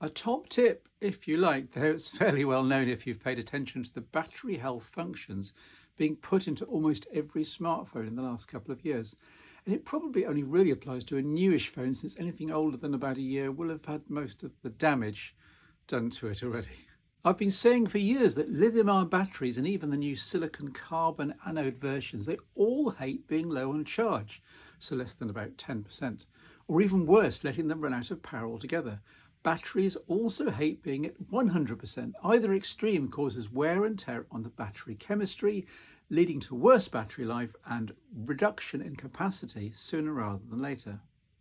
A top tip, if you like, though it's fairly well known if you've paid attention to the battery health functions being put into almost every smartphone in the last couple of years. And it probably only really applies to a newish phone, since anything older than about a year will have had most of the damage done to it already. I've been saying for years that lithium-ion batteries and even the new silicon carbon anode versions, they all hate being low on charge, so less than about 10%, or even worse, letting them run out of power altogether. Batteries also hate being at 100%. Either extreme causes wear and tear on the battery chemistry, leading to worse battery life and reduction in capacity sooner rather than later.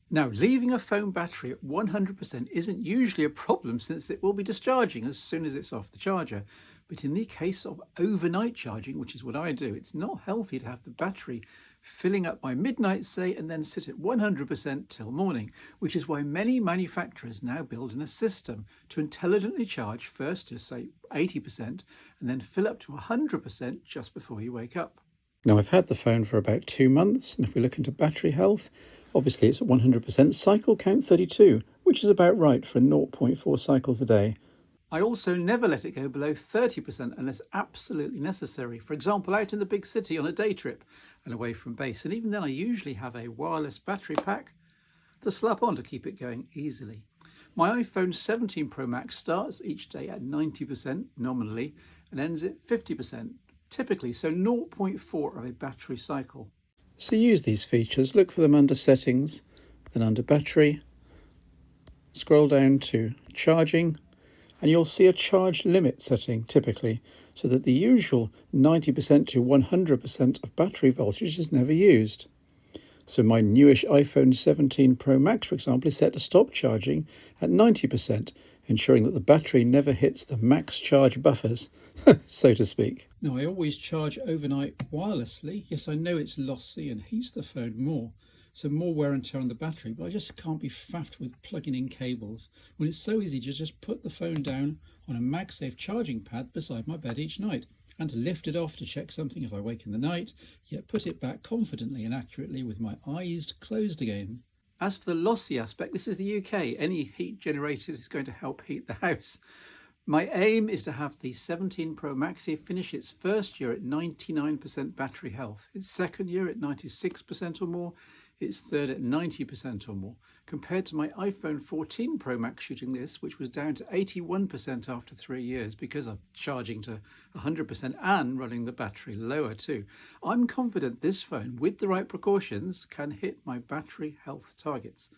Now, leaving a phone battery at 100% isn't usually a problem, since it will be discharging as soon as it's off the charger. But in the case of overnight charging, which is what I do, it's not healthy to have the battery filling up by midnight, say, and then sit at 100% till morning, which is why many manufacturers now build in a system to intelligently charge first to, say, 80% and then fill up to 100% just before you wake up. Now, I've had the phone for about 2 months, and if we look into battery health, obviously it's at 100%, cycle count 32, which is about right for 0.4 cycles a day. I also never let it go below 30% unless absolutely necessary. For example, out in the big city on a day trip and away from base. And even then I usually have a wireless battery pack to slap on to keep it going easily. My iPhone 17 Pro Max starts each day at 90% nominally and ends at 50% typically, so 0.4 of a battery cycle. So use these features, look for them under settings, then under battery, scroll down to charging, and you'll see a charge limit setting typically, so that the usual 90% to 100% of battery voltage is never used. So my newish iPhone 17 Pro Max, for example, is set to stop charging at 90%, ensuring that the battery never hits the max charge buffers, so to speak. Now, I always charge overnight wirelessly. Yes, I know it's lossy and heats the phone more, so more wear and tear on the battery, but I just can't be faffed with plugging in cables when it's so easy to just put the phone down on a MagSafe charging pad beside my bed each night, and to lift it off to check something if I wake in the night, yet put it back confidently and accurately with my eyes closed again. As for the lossy aspect, this is the UK. Any heat generated is going to help heat the house. My aim is to have the 17 Pro Maxi finish its first year at 99% battery health, its second year at 96% or more, its third at 90% or more, compared to my iPhone 14 Pro Max shooting this, which was down to 81% after 3 years because of charging to 100% and running the battery lower too. I'm confident this phone, with the right precautions, can hit my battery health targets.